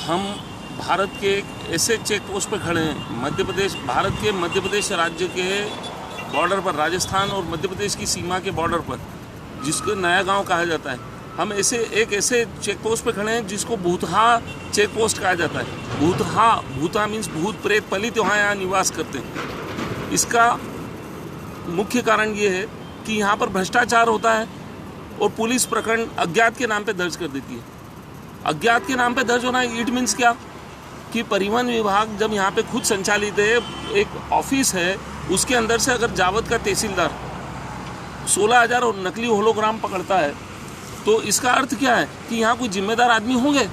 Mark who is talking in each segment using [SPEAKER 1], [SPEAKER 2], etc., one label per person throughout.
[SPEAKER 1] हम भारत के एक ऐसे चेक पोस्ट पर खड़े हैं, भारत के मध्य प्रदेश राज्य के बॉर्डर पर, राजस्थान और मध्य प्रदेश की सीमा के बॉर्डर पर, जिसको नया गांव कहा जाता है। हम ऐसे चेक पोस्ट पर खड़े हैं जिसको भूतहा चेक पोस्ट कहा जाता है। भूतहा मीन्स भूत प्रेत पलित यहाँ निवास करते हैं। इसका मुख्य कारण ये है कि यहाँ पर भ्रष्टाचार होता है और पुलिस प्रकरण अज्ञात के नाम पे दर्ज कर देती है। अज्ञात के नाम पे दर्ज होना इट मीन्स क्या कि परिवहन विभाग जब यहाँ पे खुद संचालित है, एक ऑफिस है, उसके अंदर से अगर जावद का तहसीलदार 16,000 और नकली होलोग्राम पकड़ता है तो इसका अर्थ क्या है कि यहाँ कोई जिम्मेदार आदमी होंगे।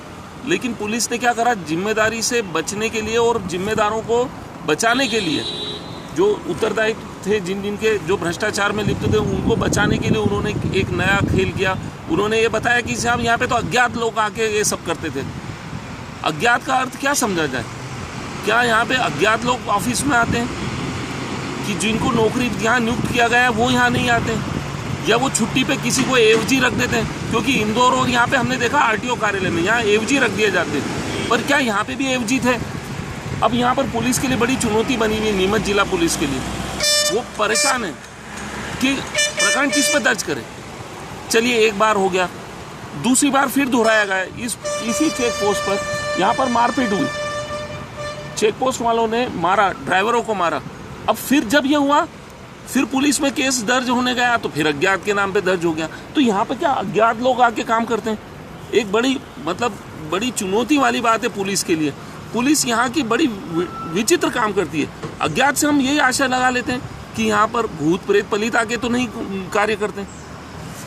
[SPEAKER 1] लेकिन पुलिस ने क्या करा, जिम्मेदारी से बचने के लिए और जिम्मेदारों को बचाने के लिए, जो उत्तरदायी थे, जिनके जो भ्रष्टाचार में लिप्त थे, उनको बचाने के लिए उन्होंने एक नया खेल किया। उन्होंने ये बताया कि साहब यहाँ पे तो अज्ञात लोग आके ये सब करते थे। अज्ञात का अर्थ क्या समझा जाए? क्या यहाँ पे अज्ञात लोग ऑफिस में आते हैं कि जिनको नौकरी यहाँ नियुक्त किया गया है वो यहाँ नहीं आते हैं, या वो छुट्टी पे किसी को एवजी रख देते हैं? क्योंकि इंदौर और यहाँ पे हमने देखा आरटीओ कार्यालय में यहाँ एवजी रख दिए जाते हैं, पर क्या यहाँ पे भी एवजी थे? अब यहाँ पर पुलिस के लिए बड़ी चुनौती बनी हुई है, नीमच जिला पुलिस के लिए। वो परेशान है कि प्रकरण किस पर दर्ज करें। चलिए, एक बार हो गया, दूसरी बार फिर दोहराया गया इसी चेक पोस्ट पर। यहाँ पर मारपीट हुई, चेक पोस्ट वालों ने मारा, ड्राइवरों को मारा। अब फिर जब ये हुआ, फिर पुलिस में केस दर्ज होने गया तो फिर अज्ञात के नाम पे दर्ज हो गया। तो यहाँ पे क्या अज्ञात लोग आके काम करते हैं? एक बड़ी चुनौती वाली बात है पुलिस के लिए। पुलिस यहाँ की बड़ी विचित्र काम करती है। अज्ञात से हम यही आशा लगा लेते हैं कि यहाँ पर भूत प्रेत पलित आके तो नहीं कार्य करते हैं,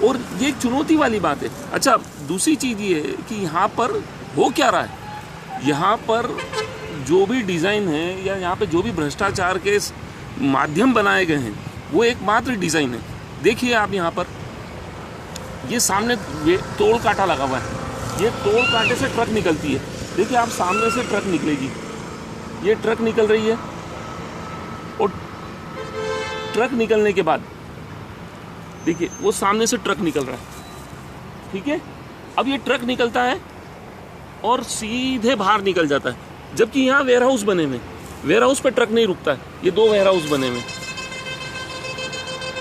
[SPEAKER 1] और ये एक चुनौती वाली बात है। अच्छा, दूसरी चीज़ ये है कि यहाँ पर हो क्या रहा है। यहाँ पर जो भी डिज़ाइन है या यहाँ पे जो भी भ्रष्टाचार के माध्यम बनाए गए हैं वो एकमात्र डिज़ाइन है। देखिए आप, यहाँ पर ये सामने टोल कांटा लगा हुआ है, ये टोल कांटे से ट्रक निकलती है। देखिए आप, सामने से ट्रक निकलेगी, ये ट्रक निकल रही है, और ट्रक निकलने के बाद देखिए वो सामने से ट्रक निकल रहा है, ठीक है। अब ये ट्रक निकलता है और सीधे बाहर निकल जाता है, जबकि यहाँ वेयर हाउस बने हुए, वेयर हाउस पे ट्रक नहीं रुकता है। ये 2 वेयर हाउस बने हुए,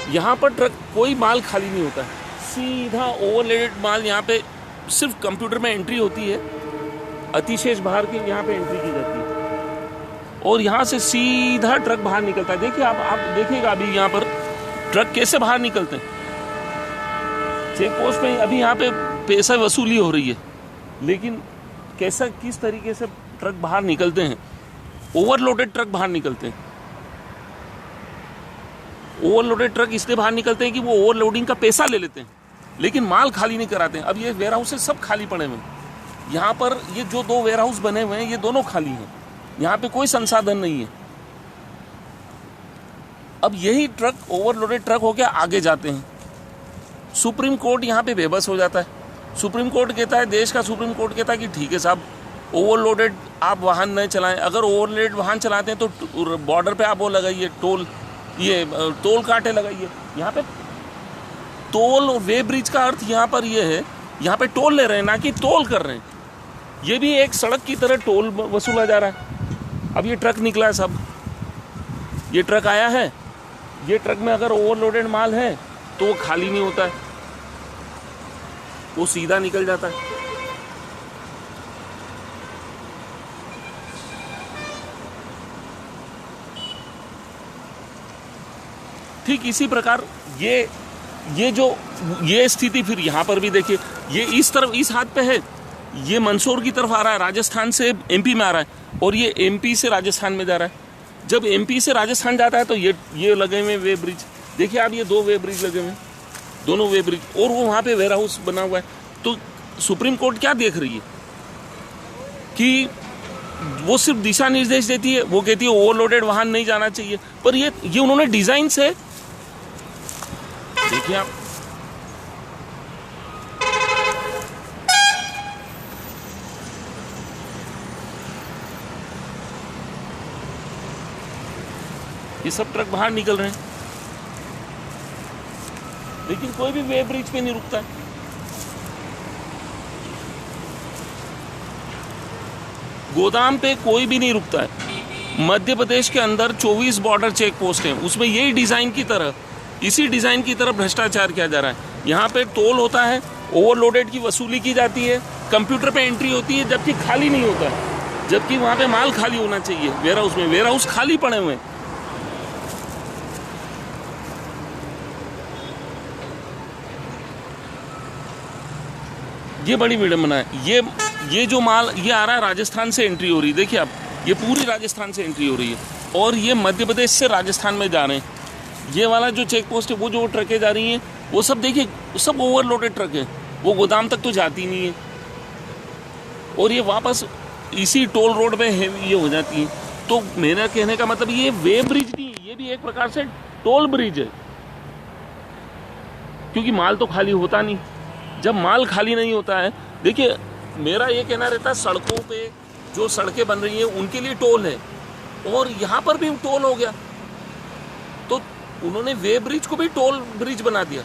[SPEAKER 1] यहाँ पर ट्रक कोई माल खाली नहीं होता है, सीधा ओवरलोडेड माल यहाँ पे सिर्फ कंप्यूटर में एंट्री होती है, अतिशेष बाहर की यहाँ पे एंट्री की जाती है, और यहाँ से सीधा ट्रक बाहर निकलता है। देखिए आप देखिएगा अभी यहाँ पर ट्रक कैसे बाहर निकलते हैं। चेक पोस्ट पे अभी यहाँ पे पैसा वसूली हो रही है, लेकिन किस तरीके से ट्रक बाहर निकलते हैं, ओवरलोडेड ट्रक बाहर निकलते हैं। ओवरलोडेड ट्रक इसलिए बाहर निकलते हैं कि वो ओवरलोडिंग का पैसा ले लेते हैं, लेकिन माल खाली नहीं कराते हैं। अब ये वेयर हाउस सब खाली पड़े हुए हैं। यहाँ पर ये जो 2 वेयर हाउस बने हुए हैं, ये दोनों खाली हैं, यहाँ पे कोई संसाधन नहीं है। अब यही ट्रक ओवरलोडेड ट्रक होकर आगे जाते हैं। सुप्रीम कोर्ट यहाँ पे बेबस हो जाता है। सुप्रीम कोर्ट कहता है, देश का सुप्रीम कोर्ट कहता है कि ठीक है साहब, ओवरलोडेड आप वाहन न चलाएं। अगर ओवरलोडेड वाहन चलाते हैं तो बॉर्डर पे आप वो लगाइए, टोल कांटे लगाइए। यहाँ पे टोल और वे ब्रिज का अर्थ यहाँ पर ये है, यहाँ पे टोल ले रहे हैं, ना कि टोल कर रहे हैं। ये भी एक सड़क की तरह टोल वसूला जा रहा है। अब ये ट्रक निकला है साहब, ये ट्रक आया है, ये ट्रक में अगर ओवरलोडेड माल है तो वो खाली नहीं होता है, वो सीधा निकल जाता है। ठीक इसी प्रकार ये स्थिति फिर यहाँ पर भी देखिए, ये इस तरफ, इस हाथ पे है, ये मंदसौर की तरफ आ रहा है, राजस्थान से एमपी में आ रहा है, और ये एमपी से राजस्थान में जा रहा है। जब एमपी से राजस्थान जाता है तो ये लगे हुए वे ब्रिज, देखिए आप, ये 2 वे ब्रिज लगे हुए हैं, दोनों वे ब्रिज, और वो वहाँ पे वेयर हाउस बना हुआ है। तो सुप्रीम कोर्ट क्या देख रही है कि वो सिर्फ दिशा निर्देश देती है, वो कहती है ओवरलोडेड वाहन नहीं जाना चाहिए, पर ये उन्होंने डिजाइन से, देखिए आप, ये सब ट्रक बाहर निकल रहे हैं, लेकिन कोई भी वे ब्रिज पे नहीं रुकता है। गोदाम पे कोई भी नहीं रुकता है। मध्य प्रदेश के अंदर 24 बॉर्डर चेक पोस्ट हैं, उसमें यही डिज़ाइन की तरह, इसी डिज़ाइन की तरह भ्रष्टाचार किया जा रहा है। यहाँ पे टोल होता है, ओवरलोडेड की वसूली की जाती है, कंप्यूटर पे एंट्री होती है, जबकि खाली नहीं होता है, जबकि वहाँ पे माल खाली होना चाहिए। वेयरहाउस में वेयरहाउस खाली पड़े हुए हैं। ये बड़ी विडंबना है। ये जो माल ये आ रहा है राजस्थान से एंट्री हो रही है, देखिए आप, ये पूरी राजस्थान से एंट्री हो रही है और ये मध्य प्रदेश से राजस्थान में जा रहे हैं। ये वाला जो चेक पोस्ट है, वो जो ट्रकें जा रही हैं, वो सब देखिए सब ओवरलोडेड ट्रक है, वो गोदाम तक तो जाती नहीं है और ये वापस इसी टोल रोड पे ये हो जाती है। तो मेरा कहने का मतलब ये वे ब्रिज नहीं, ये भी एक प्रकार से टोल ब्रिज है, क्योंकि माल तो खाली होता नहीं। जब माल खाली नहीं होता है, देखिए मेरा ये कहना रहता है, सड़कों पे जो सड़कें बन रही हैं उनके लिए टोल है और यहाँ पर भी टोल हो गया, तो उन्होंने वे ब्रिज को भी टोल ब्रिज बना दिया,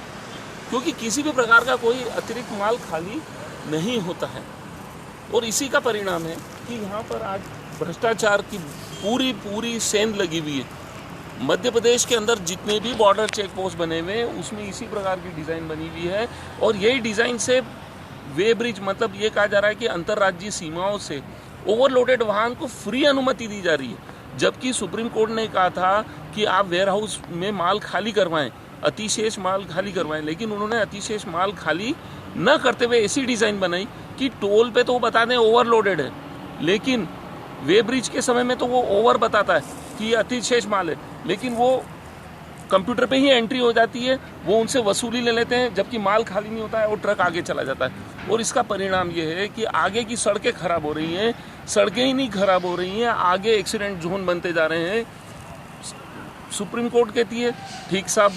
[SPEAKER 1] क्योंकि किसी भी प्रकार का कोई अतिरिक्त माल खाली नहीं होता है। और इसी का परिणाम है कि यहाँ पर आज भ्रष्टाचार की पूरी सेंध लगी हुई है। मध्य प्रदेश के अंदर जितने भी बॉर्डर चेक पोस्ट बने हुए हैं उसमें इसी प्रकार की डिज़ाइन बनी हुई है और यही डिज़ाइन से वे ब्रिज, मतलब ये कहा जा रहा है कि अंतर्राज्यीय सीमाओं से ओवरलोडेड वाहन को फ्री अनुमति दी जा रही है, जबकि सुप्रीम कोर्ट ने कहा था कि आप वेयरहाउस में माल खाली करवाएं, अतिशेष माल खाली करवाएं, लेकिन उन्होंने अतिशेष माल खाली न करते हुए ऐसी डिज़ाइन बनाई कि टोल पे तो वो बता दें ओवरलोडेड है, लेकिन वे ब्रिज के समय में तो वो ओवर बताता है कि अतिशेष माल है, लेकिन वो कंप्यूटर पे ही एंट्री हो जाती है, वो उनसे वसूली ले लेते हैं, जबकि माल खाली नहीं होता है और ट्रक आगे चला जाता है। और इसका परिणाम ये है कि आगे की सड़कें खराब हो रही हैं, सड़कें ही नहीं खराब हो रही हैं, आगे एक्सीडेंट जोन बनते जा रहे हैं। सुप्रीम कोर्ट कहती है ठीक साहब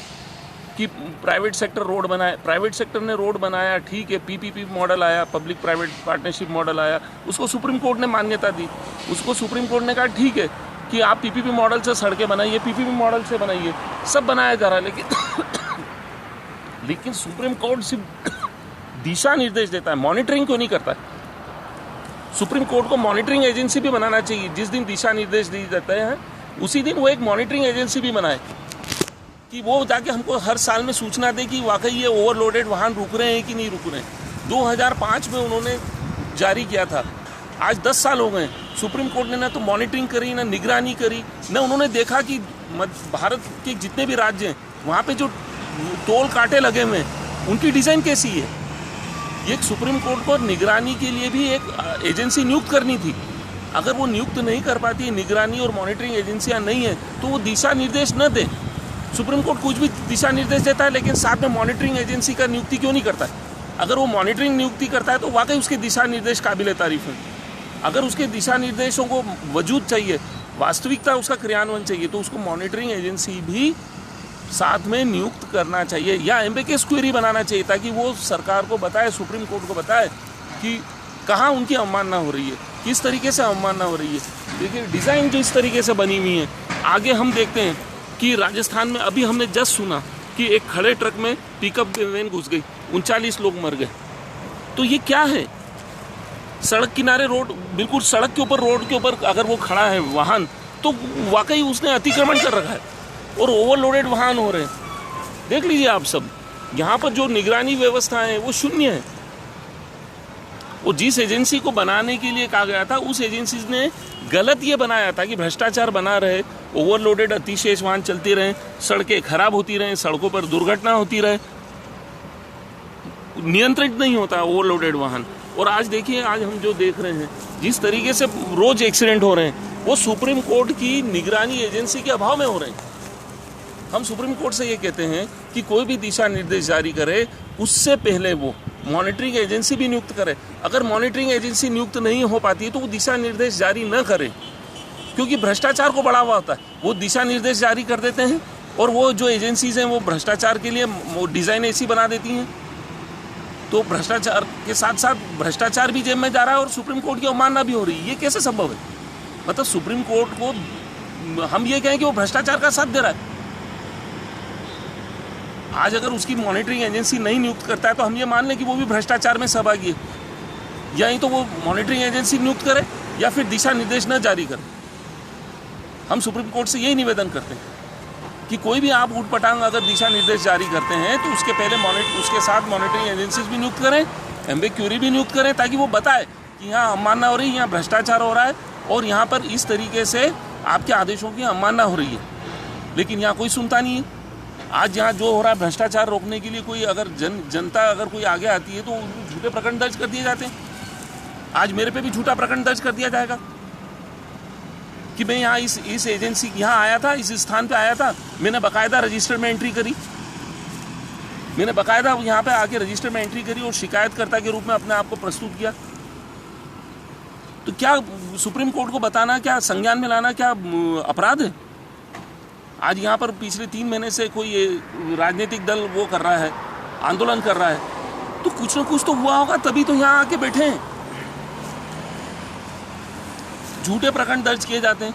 [SPEAKER 1] कि प्राइवेट सेक्टर रोड बनाए, प्राइवेट सेक्टर ने रोड बनाया, ठीक है, पीपीपी मॉडल आया, पब्लिक प्राइवेट पार्टनरशिप मॉडल आया, उसको सुप्रीम कोर्ट ने मान्यता दी। उसको सुप्रीम कोर्ट ने कहा ठीक है कि आप पीपीपी मॉडल से सड़कें बनाइए, पीपीपी मॉडल से बनाइए, सब बनाया जा रहा है, लेकिन सुप्रीम कोर्ट सिर्फ दिशा निर्देश देता है, मॉनिटरिंग क्यों नहीं करता है? सुप्रीम कोर्ट को मॉनिटरिंग एजेंसी भी बनाना चाहिए। जिस दिन दिशा निर्देश दिए जाते हैं उसी दिन वो एक मॉनिटरिंग एजेंसी भी बनाए कि वो जाके हमको हर साल में सूचना दे कि वाकई ये ओवरलोडेड वाहन रुक रहे हैं कि नहीं रुक रहे हैं। 2005 में उन्होंने जारी किया था, आज 10 साल हो गए। सुप्रीम कोर्ट ने ना तो मॉनिटरिंग करी, ना निगरानी करी, ना उन्होंने देखा कि भारत के जितने भी राज्य हैं वहाँ पे जो टोल कांटे लगे हुए हैं उनकी डिज़ाइन कैसी है। ये सुप्रीम कोर्ट को निगरानी के लिए भी एक एजेंसी नियुक्त करनी थी। अगर वो नियुक्त नहीं कर पाती, निगरानी और मॉनिटरिंग एजेंसियाँ नहीं हैं, तो वो दिशा निर्देश न दे। सुप्रीम कोर्ट कुछ भी दिशा निर्देश देता है, लेकिन साथ में मॉनिटरिंग एजेंसी का नियुक्ति क्यों नहीं करता है? अगर वो मॉनिटरिंग नियुक्ति करता है तो वाकई उसके दिशा निर्देश काबिल तारीफ हैं। अगर उसके दिशा निर्देशों को वजूद चाहिए, वास्तविकता उसका क्रियान्वयन चाहिए, तो उसको मॉनिटरिंग एजेंसी भी साथ में नियुक्त करना चाहिए या एम्बेकेस क्वेरी बनाना चाहिए, ताकि वो सरकार को बताए, सुप्रीम कोर्ट को बताए कि कहाँ उनकी अवमानना हो रही है, किस तरीके से अवमानना हो रही है। देखिए डिज़ाइन जो इस तरीके से बनी हुई है। आगे हम देखते हैं कि राजस्थान में अभी हमने जस्ट सुना कि एक खड़े ट्रक में पिकअप वैन घुस गई, 39 लोग मर गए। तो ये क्या है? सड़क किनारे रोड, बिल्कुल सड़क के ऊपर, रोड के ऊपर अगर वो खड़ा है वाहन, तो वाकई उसने अतिक्रमण कर रखा है और ओवरलोडेड वाहन हो रहे हैं। देख लीजिए आप सब, यहाँ पर जो निगरानी व्यवस्था है वो शून्य है। वो जिस एजेंसी को बनाने के लिए कहा गया था, उस एजेंसी ने गलत ये बनाया था कि भ्रष्टाचार बना रहे, ओवरलोडेड अतिशेष वाहन चलते रहें, सड़कें खराब होती रहें, सड़कों पर दुर्घटना होती रहे, नियंत्रित नहीं होता ओवरलोडेड वाहन। और आज देखिए, आज हम जो देख रहे हैं, जिस तरीके से रोज एक्सीडेंट हो रहे हैं, वो सुप्रीम कोर्ट की निगरानी एजेंसी के अभाव में हो रहे हैं। हम सुप्रीम कोर्ट से ये कहते हैं कि कोई भी दिशा निर्देश जारी करे, उससे पहले वो मॉनिटरिंग एजेंसी भी नियुक्त करे। अगर मॉनिटरिंग एजेंसी नियुक्त नहीं हो पाती है तो वो दिशा निर्देश जारी न करे, क्योंकि भ्रष्टाचार को बढ़ावा होता है। वो दिशा निर्देश जारी कर देते हैं और वो जो एजेंसीज हैं वो भ्रष्टाचार के लिए वो डिज़ाइन ऐसी बना देती हैं, तो भ्रष्टाचार के साथ साथ भ्रष्टाचार भी जेब में जा रहा है और सुप्रीम कोर्ट की अवमानना भी हो रही है। ये कैसे संभव है? मतलब सुप्रीम कोर्ट को हम ये कहें कि वो भ्रष्टाचार का साथ दे रहा है। आज अगर उसकी मॉनिटरिंग एजेंसी नहीं नियुक्त करता है तो हम ये मान लें कि वो भी भ्रष्टाचार में सहभागी है, या ही तो वो मॉनिटरिंग एजेंसी नियुक्त करे या फिर दिशा निर्देश न जारी करें। हम सुप्रीम कोर्ट से यही निवेदन करते हैं कि कोई भी आप ऊटपटांग अगर दिशा निर्देश जारी करते हैं तो उसके पहले उसके साथ मॉनिटरिंग एजेंसीज भी नियुक्त करें, एम्बेक्यूरी भी नियुक्त करें, ताकि वो बताए कि यहाँ अवमानना हो रही है, यहाँ भ्रष्टाचार हो रहा है और यहाँ पर इस तरीके से आपके आदेशों की अवमानना हो रही है। लेकिन यहाँ कोई सुनता नहीं है। आज यहाँ जो हो रहा है भ्रष्टाचार रोकने के लिए कोई अगर जनता अगर कोई आगे आती है तो झूठे प्रकरण दर्ज कर दिए जाते हैं। आज मेरे पे भी झूठा प्रकरण दर्ज कर दिया जाएगा कि मैं यहाँ इस एजेंसी यहाँ आया था, इस स्थान पे आया था, मैंने बाकायदा रजिस्टर में एंट्री करी, मैंने बाकायदा यहाँ पे आके रजिस्टर में एंट्री करी और शिकायतकर्ता के रूप में अपने आप को प्रस्तुत किया। तो क्या सुप्रीम कोर्ट को बताना, क्या संज्ञान में लाना क्या अपराध है? आज यहाँ पर पिछले 3 महीने से कोई राजनीतिक दल वो कर रहा है, आंदोलन कर रहा है, तो कुछ न कुछ तो हुआ होगा, तभी तो यहाँ आके बैठे हैं। झूठे प्रकरण दर्ज किए जाते हैं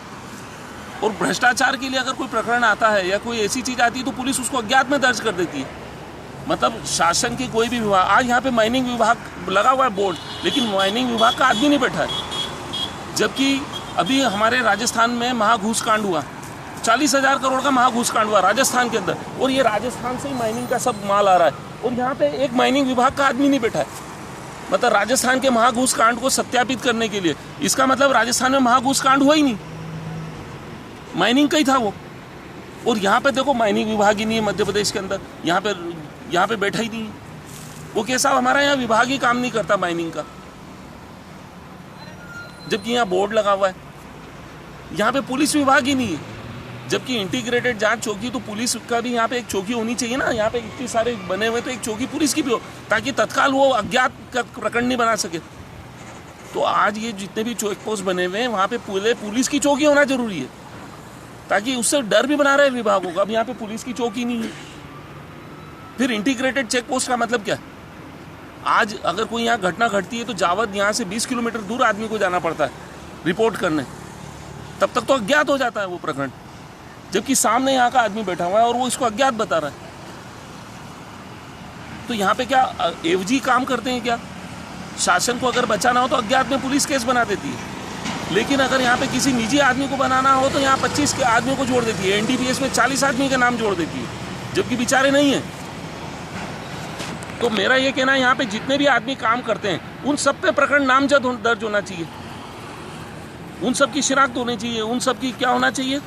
[SPEAKER 1] और भ्रष्टाचार के लिए अगर कोई प्रकरण आता है या कोई ऐसी चीज़ आती है तो पुलिस उसको अज्ञात में दर्ज कर देती है। मतलब शासन के कोई भी विभाग, आज यहाँ पे माइनिंग विभाग लगा हुआ है बोर्ड, लेकिन माइनिंग विभाग का आदमी नहीं बैठा है। जबकि अभी हमारे राजस्थान में महाघूस कांड हुआ, 40,000 करोड़ का महाघूस कांड हुआ राजस्थान के अंदर, और ये राजस्थान से ही माइनिंग का सब माल आ रहा है और यहाँ पे एक माइनिंग विभाग का आदमी नहीं बैठा है। मतलब राजस्थान के महाघूस कांड को सत्यापित करने के लिए, इसका मतलब राजस्थान में महाघूस कांड हुआ ही नहीं, माइनिंग का ही था वो। और यहाँ पे देखो माइनिंग विभाग ही नहीं है मध्य प्रदेश के अंदर, यहाँ पे बैठा ही नहीं है वो। कैसा हमारा यहाँ विभाग ही काम नहीं करता माइनिंग का, जबकि यहाँ बोर्ड लगा हुआ है। यहाँ पे पुलिस विभाग ही नहीं है, जबकि इंटीग्रेटेड जांच चौकी, तो पुलिस का भी यहाँ पे एक चौकी होनी चाहिए ना। यहाँ पे इतने सारे बने हुए तो एक चौकी पुलिस की भी हो, ताकि तत्काल वो अज्ञात का प्रकरण नहीं बना सके। तो आज ये जितने भी चेक पोस्ट बने हुए हैं वहाँ पे पुलिस की चौकी होना जरूरी है, ताकि उससे डर भी बना रहे विभागों का। अब यहाँ पे पुलिस की चौकी नहीं है, फिर इंटीग्रेटेड चेक पोस्ट का मतलब क्या है? आज अगर कोई यहाँ घटना घटती है तो जावद यहाँ से 20 किलोमीटर दूर आदमी को जाना पड़ता है रिपोर्ट करने, तब तक तो अज्ञात हो जाता है वो प्रकरण, जबकि सामने यहाँ का आदमी बैठा हुआ है और वो इसको अज्ञात बता रहा है। तो यहाँ पे क्या एवजी काम करते हैं क्या? शासन को अगर बचाना हो तो अज्ञात में पुलिस केस बना देती है, लेकिन अगर यहाँ पे किसी निजी आदमी को बनाना हो तो यहाँ 25 के आदमियों को जोड़ देती है, एनडीपीएस में 40 आदमी का नाम जोड़ देती है, जबकि बेचारे नहीं है। तो मेरा ये कहना है यहाँ पे जितने भी आदमी काम करते हैं उन सब पे प्रकरण नामजद दर्ज होना चाहिए, उन सब की शिनाख्त होनी चाहिए, उन सब की क्या होना चाहिए,